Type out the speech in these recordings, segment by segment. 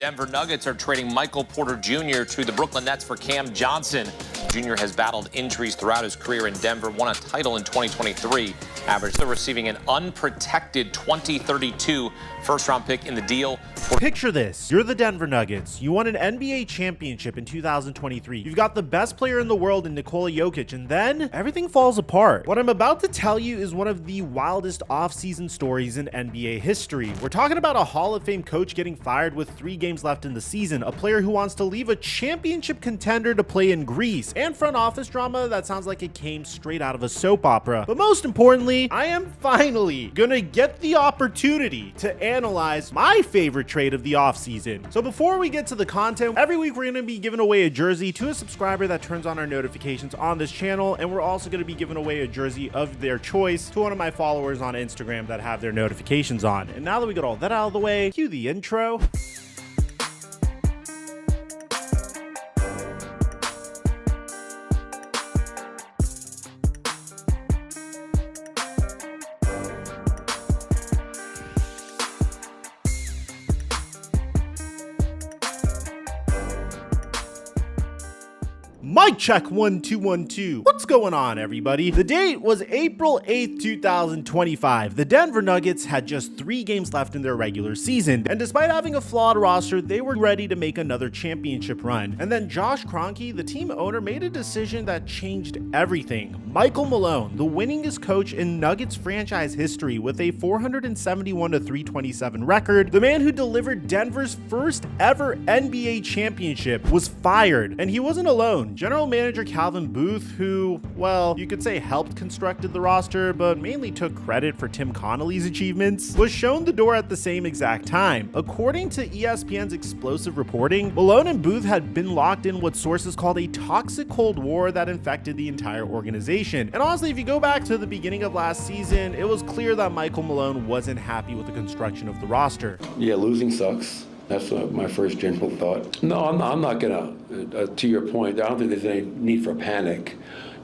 Denver Nuggets are trading Michael Porter Jr. to the Brooklyn Nets for Cam Johnson. Jr. has battled injuries throughout his career in Denver, won a title in 2023. Average, they're receiving an unprotected 2032 first-round pick in the deal. Picture this. You're the Denver Nuggets. You won an NBA championship in 2023. You've got the best player in the world in Nikola Jokic, and then everything falls apart. What I'm about to tell you is one of the wildest offseason stories in NBA history. We're talking about a Hall of Fame coach getting fired with 3 games left in the season, a player who wants to leave a championship contender to play in Greece, and front office drama that sounds like it came straight out of a soap opera. But most importantly, I am finally gonna get the opportunity to analyze my favorite trade of the offseason. So before we get to the content, every week we're gonna be giving away a jersey to a subscriber that turns on our notifications on this channel, and we're also gonna be giving away a jersey of their choice to one of my followers on Instagram that have their notifications on. And now that we got all that out of the way, cue the intro. Mic check 1 2 1 2. What's going on, everybody? The date was April 8th, 2025. The Denver Nuggets had just 3 games left in their regular season, and despite having a flawed roster, they were ready to make another championship run. And then Josh Kroenke, the team owner, made a decision that changed everything. Michael Malone, the winningest coach in Nuggets franchise history with a 471-327 record, the man who delivered Denver's first ever NBA championship, was fired. And he wasn't alone. General manager Calvin Booth, who, well, you could say helped constructed the roster, but mainly took credit for Tim Connolly's achievements, was shown the door at the same exact time. According to ESPN's explosive reporting, Malone and Booth had been locked in what sources called a toxic cold war that infected the entire organization. And honestly, if you go back to the beginning of last season, it was clear that Michael Malone wasn't happy with the construction of the roster. Yeah, losing sucks. That's my first general thought. No, I'm not gonna, to your point, I don't think there's any need for panic.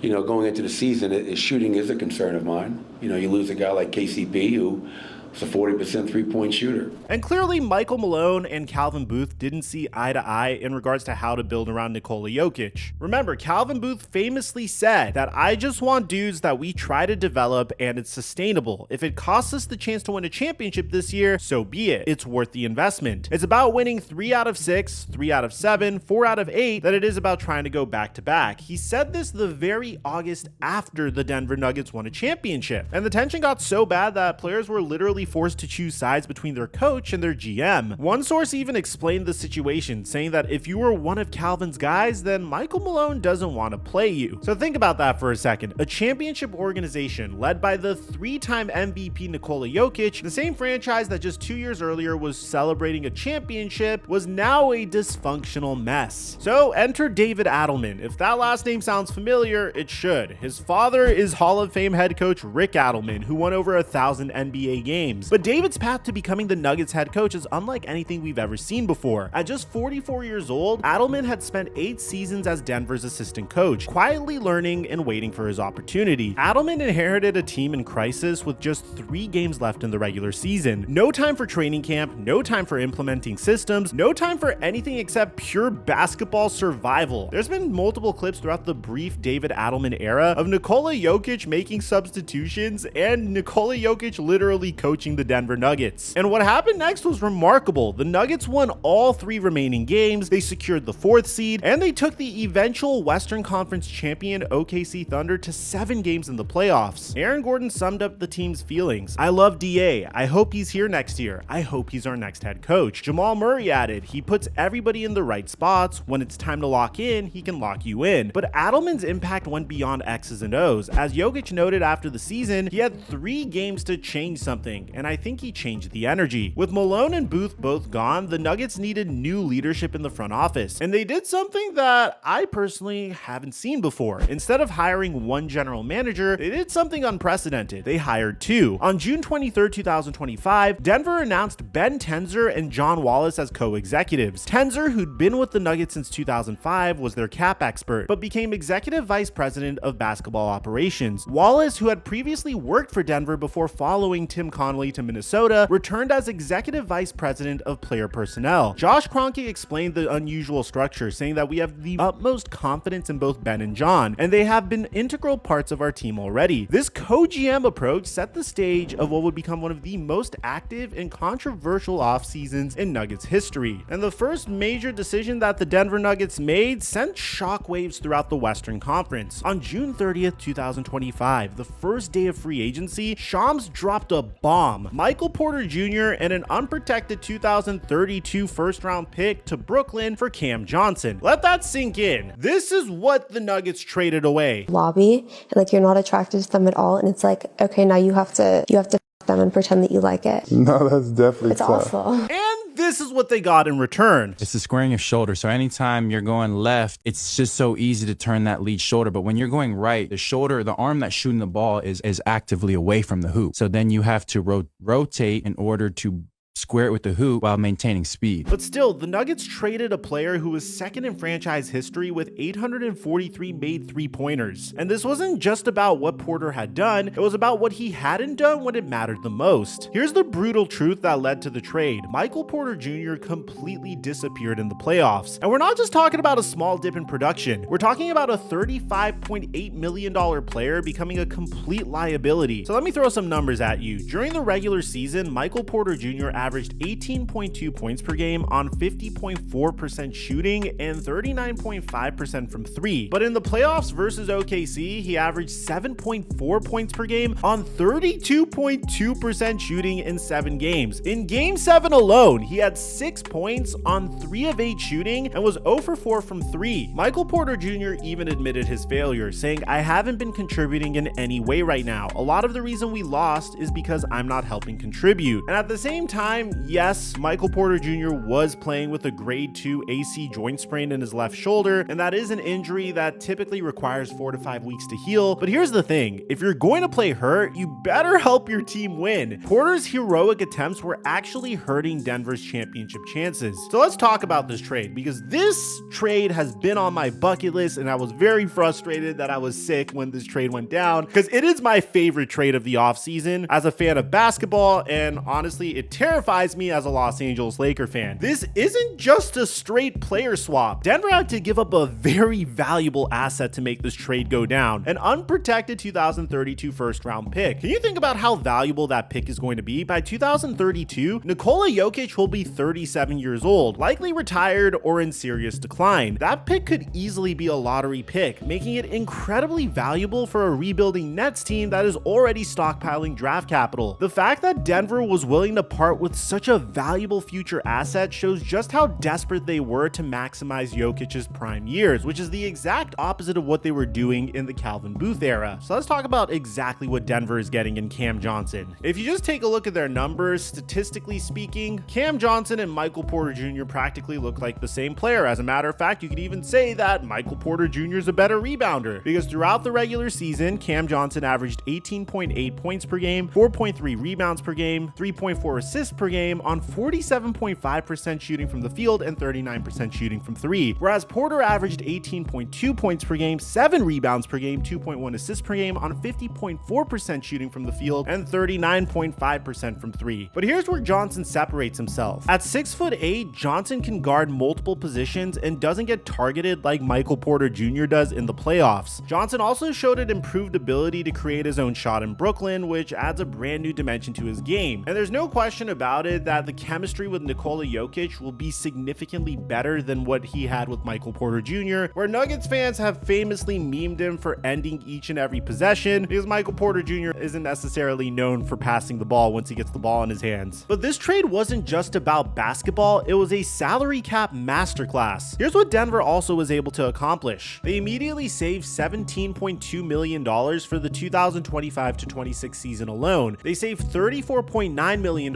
You know, going into the season, shooting is a concern of mine. You know, you lose a guy like KCP who is a 40% three-point shooter. And clearly, Michael Malone and Calvin Booth didn't see eye to eye in regards to how to build around Nikola Jokic. Remember, Calvin Booth famously said that I just want dudes that we try to develop and it's sustainable. If it costs us the chance to win a championship this year, so be it. It's worth the investment. It's about winning 3 out of 6, 3 out of 7, 4 out of 8 that it is about trying to go back to back. He said this the very August after the Denver Nuggets won a championship. And the tension got so bad that players were literally forced to choose sides between their coach and their GM. One source even explained the situation, saying that if you were one of Calvin's guys, then Michael Malone doesn't want to play you. So think about that for a second. A championship organization led by the 3-time MVP Nikola Jokic, the same franchise that just 2 years earlier was celebrating a championship, was now a dysfunctional mess. So enter David Adelman. If that last name sounds familiar, it should. His father is Hall of Fame head coach Rick Adelman, who won over 1,000 NBA games. But David's path to becoming the Nuggets head coach is unlike anything we've ever seen before. At just 44 years old, Adelman had spent 8 seasons as Denver's assistant coach, quietly learning and waiting for his opportunity. Adelman inherited a team in crisis with just 3 games left in the regular season. No time for training camp, no time for implementing systems, no time for anything except pure basketball survival. There's been multiple clips throughout the brief David Adelman era of Nikola Jokic making substitutions and Nikola Jokic literally coaching the Denver Nuggets. And what happened next was remarkable. The Nuggets won all 3 remaining games, they secured the 4th seed, and they took the eventual Western Conference champion OKC Thunder to 7 games in the playoffs. Aaron Gordon summed up the team's feelings. I love DA. I hope he's here next year. I hope he's our next head coach. Jamal Murray added, he puts everybody in the right spots. When it's time to lock in, he can lock you in. But Adelman's impact went beyond X's and O's. As Jokic noted after the season, he had 3 games to change something, and I think he changed the energy. With Malone and Booth both gone, the Nuggets needed new leadership in the front office, and they did something that I personally haven't seen before. Instead of hiring one general manager, they did something unprecedented. They hired 2. On June 23rd, 2025, Denver announced Ben Tenzer and John Wallace as co-executives. Tenzer, who'd been with the Nuggets since 2005, was their cap expert, but became executive vice president of basketball operations. Wallace, who had previously worked for Denver before following Tim Connolly Connolly to Minnesota, returned as executive vice president of player personnel. Josh Kroenke explained the unusual structure, saying that we have the utmost confidence in both Ben and John, and they have been integral parts of our team already. This co-GM approach set the stage of what would become one of the most active and controversial off seasons in Nuggets history. And the first major decision that the Denver Nuggets made sent shockwaves throughout the Western Conference. On June 30th, 2025, the first day of free agency, Shams dropped a bomb. Michael Porter Jr. and an unprotected 2032 first-round pick to Brooklyn for Cam Johnson. Let that sink in. This is what the Nuggets traded away. Lobby, and like you're not attracted to them at all, and it's like, okay, now you have to f them and pretend that you like it. No, that's definitely It's tough. awful. And this is what they got in return. It's the squaring of shoulder. So anytime you're going left, it's just so easy to turn that lead shoulder. But when you're going right, the shoulder, the arm that's shooting the ball is actively away from the hoop. So then you have to rotate in order to square it with the hoop while maintaining speed. But still, the Nuggets traded a player who was second in franchise history with 843 made three-pointers. And this wasn't just about what Porter had done, it was about what he hadn't done when it mattered the most. Here's the brutal truth that led to the trade. Michael Porter Jr. completely disappeared in the playoffs. And we're not just talking about a small dip in production, we're talking about a $35.8 million player becoming a complete liability. So let me throw some numbers at you. During the regular season, Michael Porter Jr. averaged 18.2 points per game on 50.4% shooting and 39.5% from three. But in the playoffs versus OKC, he averaged 7.4 points per game on 32.2% shooting in 7 games. In game 7 alone, he had 6 points on 3 of 8 shooting and was 0 for 4 from 3. Michael Porter Jr. even admitted his failure, saying, "I haven't been contributing in any way right now. A lot of the reason we lost is because I'm not helping contribute." And at the same time, yes, Michael Porter Jr. was playing with a grade 2 AC joint sprain in his left shoulder, and that is an injury that typically requires 4 to 5 weeks to heal. But here's the thing, if you're going to play hurt, you better help your team win. Porter's heroic attempts were actually hurting Denver's championship chances. So let's talk about this trade, because this trade has been on my bucket list, and I was very frustrated that I was sick when this trade went down, because it is my favorite trade of the offseason as a fan of basketball, and honestly, it terrifies me as a Los Angeles Laker fan. This isn't just a straight player swap. Denver had to give up a very valuable asset to make this trade go down, an unprotected 2032 first round pick. Can you think about how valuable that pick is going to be? By 2032, Nikola Jokic will be 37 years old, likely retired or in serious decline. That pick could easily be a lottery pick, making it incredibly valuable for a rebuilding Nets team that is already stockpiling draft capital. The fact that Denver was willing to part with such a valuable future asset shows just how desperate they were to maximize Jokic's prime years, which is the exact opposite of what they were doing in the Calvin Booth era. So let's talk about exactly what Denver is getting in Cam Johnson. If you just take a look at their numbers, statistically speaking, Cam Johnson and Michael Porter Jr. practically look like the same player. As a matter of fact, you could even say that Michael Porter Jr. is a better rebounder, because throughout the regular season, Cam Johnson averaged 18.8 points per game, 4.3 rebounds per game, 3.4 assists per game on 47.5% shooting from the field and 39% shooting from three, whereas Porter averaged 18.2 points per game, 7 rebounds per game, 2.1 assists per game on 50.4% shooting from the field and 39.5% from three. But here's where Johnson separates himself. At 6'8", Johnson can guard multiple positions and doesn't get targeted like Michael Porter Jr. does in the playoffs. Johnson also showed an improved ability to create his own shot in Brooklyn, which adds a brand new dimension to his game. And there's no question about it that the chemistry with Nikola Jokic will be significantly better than what he had with Michael Porter Jr., where Nuggets fans have famously memed him for ending each and every possession, because Michael Porter Jr. isn't necessarily known for passing the ball once he gets the ball in his hands. But this trade wasn't just about basketball, it was a salary cap masterclass. Here's what Denver also was able to accomplish. They immediately saved $17.2 million for the 2025-26 season alone. They saved $34.9 million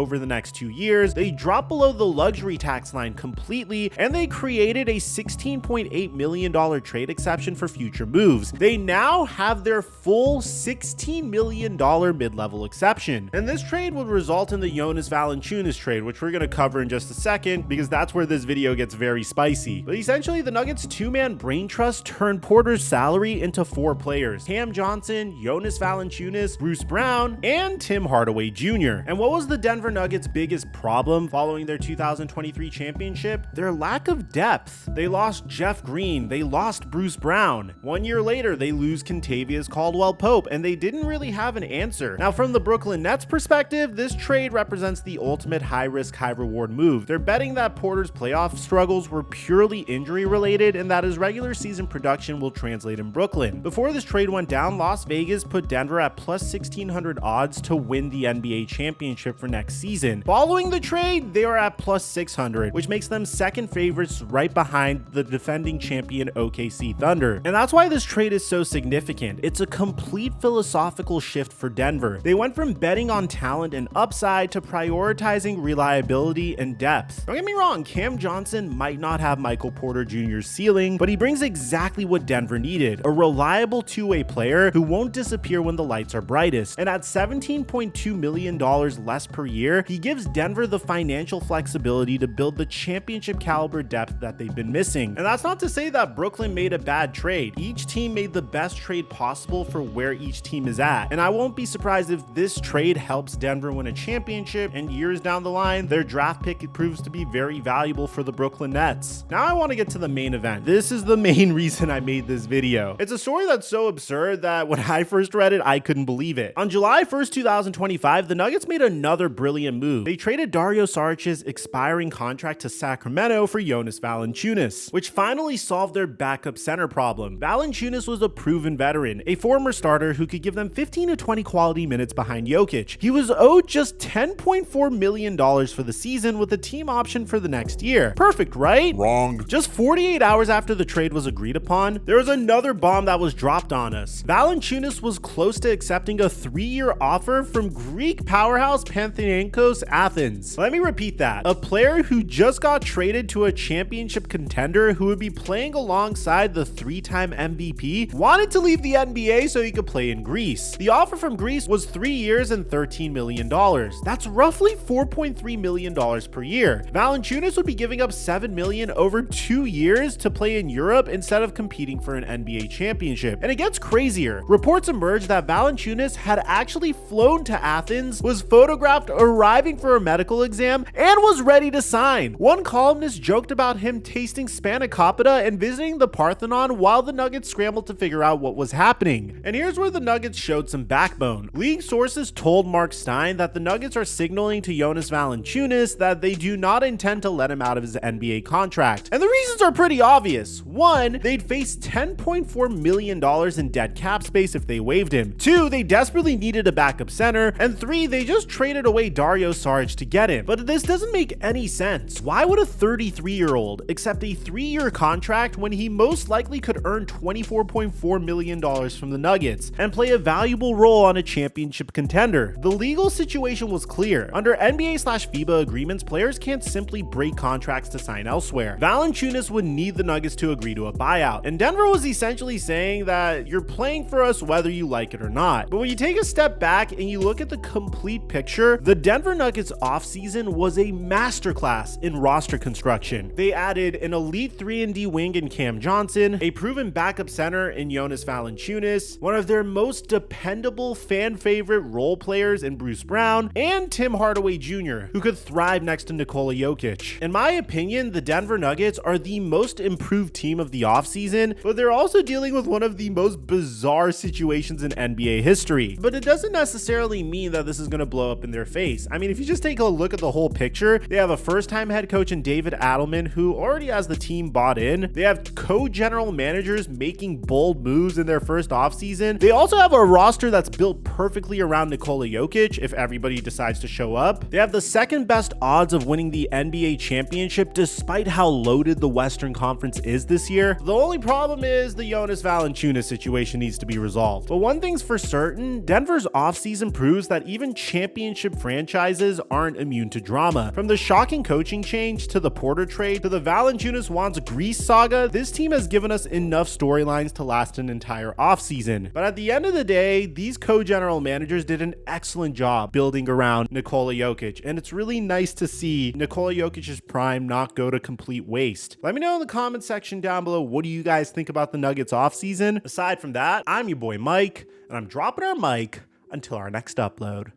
over the next 2 years, they dropped below the luxury tax line completely, and they created a $16.8 million trade exception for future moves. They now have their full $16 million mid-level exception. And this trade would result in the Jonas Valanciunas trade, which we're going to cover in just a second because that's where this video gets very spicy. But essentially, the Nuggets' two-man brain trust turned Porter's salary into 4 players: Cam Johnson, Jonas Valanciunas, Bruce Brown, and Tim Hardaway Jr. And what was the Denver Nuggets' biggest problem following their 2023 championship? Their lack of depth. They lost Jeff Green, they lost Bruce Brown. 1 year later, they lose Kentavious Caldwell-Pope, and they didn't really have an answer. Now, from the Brooklyn Nets perspective, this trade represents the ultimate high-risk, high-reward move. They're betting that Porter's playoff struggles were purely injury-related and that his regular season production will translate in Brooklyn. Before this trade went down, Las Vegas put Denver at plus 1,600 odds to win the NBA championship for next season. Following the trade, they are at plus 600, which makes them second favorites right behind the defending champion OKC Thunder. And that's why this trade is so significant. It's a complete philosophical shift for Denver. They went from betting on talent and upside to prioritizing reliability and depth. Don't get me wrong, Cam Johnson might not have Michael Porter Jr.'s ceiling, but he brings exactly what Denver needed: a reliable two-way player who won't disappear when the lights are brightest. And at $17.2 million less per year, he gives Denver the financial flexibility to build the championship caliber depth that they've been missing. And that's not to say that Brooklyn made a bad trade. Each team made the best trade possible for where each team is at. And I won't be surprised if this trade helps Denver win a championship and years down the line, their draft pick proves to be very valuable for the Brooklyn Nets. Now I want to get to the main event. This is the main reason I made this video. It's a story that's so absurd that when I first read it, I couldn't believe it. On July 1st, 2025, the Nuggets made another brilliant move. They traded Dario Saric's expiring contract to Sacramento for Jonas Valanciunas, which finally solved their backup center problem. Valanciunas was a proven veteran, a former starter who could give them 15 to 20 quality minutes behind Jokic. He was owed just $10.4 million for the season with a team option for the next year. Perfect, right? Wrong. Just 48 hours after the trade was agreed upon, there was another bomb that was dropped on us. Valanciunas was close to accepting a 3-year offer from Greek powerhouse Panathinaikos Athens. Let me repeat that. A player who just got traded to a championship contender who would be playing alongside the 3-time MVP wanted to leave the NBA so he could play in Greece. The offer from Greece was 3 years and $13 million. That's roughly $4.3 million per year. Valanciunas would be giving up $7 million over 2 years to play in Europe instead of competing for an NBA championship. And it gets crazier. Reports emerged that Valanciunas had actually flown to Athens, was photographed arriving for a medical exam, and was ready to sign. One columnist joked about him tasting spanakopita and visiting the Parthenon while the Nuggets scrambled to figure out what was happening. And here's where the Nuggets showed some backbone. League sources told Mark Stein that the Nuggets are signaling to Jonas Valanciunas that they do not intend to let him out of his NBA contract. And the reasons are pretty obvious. 1, they'd face $10.4 million in dead cap space if they waived him. 2, they desperately needed a backup center. And 3, they just traded away Dario Saric to get him. But this doesn't make any sense. Why would a 33-year-old accept a 3-year contract when he most likely could earn $24.4 million from the Nuggets and play a valuable role on a championship contender? The legal situation was clear. Under NBA/FIBA agreements, players can't simply break contracts to sign elsewhere. Valanciunas would need the Nuggets to agree to a buyout, and Denver was essentially saying that you're playing for us whether you like it or not. But when you take a step back and you look at the complete picture, the Denver Nuggets offseason was a masterclass in roster construction. They added an elite 3-and-D wing in Cam Johnson, a proven backup center in Jonas Valanciunas, one of their most dependable fan favorite role players in Bruce Brown, and Tim Hardaway Jr., who could thrive next to Nikola Jokic. In my opinion, the Denver Nuggets are the most improved team of the offseason, but they're also dealing with one of the most bizarre situations in NBA history. But it doesn't necessarily mean that this is going to blow up in their face. I mean, if you just take a look at the whole picture, they have a first-time head coach in David Adelman who already has the team bought in. They have co-general managers making bold moves in their first offseason. They also have a roster that's built perfectly around Nikola Jokic if everybody decides to show up. They have the second best odds of winning the NBA championship despite how loaded the Western Conference is this year. The only problem is the Jonas Valanciunas situation needs to be resolved. But one thing's for certain, Denver's offseason proves that even championship franchises franchises aren't immune to drama. From the shocking coaching change to the Porter trade to the Valanciunas wants Greece saga, this team has given us enough storylines to last an entire offseason. But at the end of the day, these co-general managers did an excellent job building around Nikola Jokic, and it's really nice to see Nikola Jokic's prime not go to complete waste. Let me know in the comment section down below, what do you guys think about the Nuggets offseason? Aside from that, I'm your boy Mike, and I'm dropping our mic until our next upload.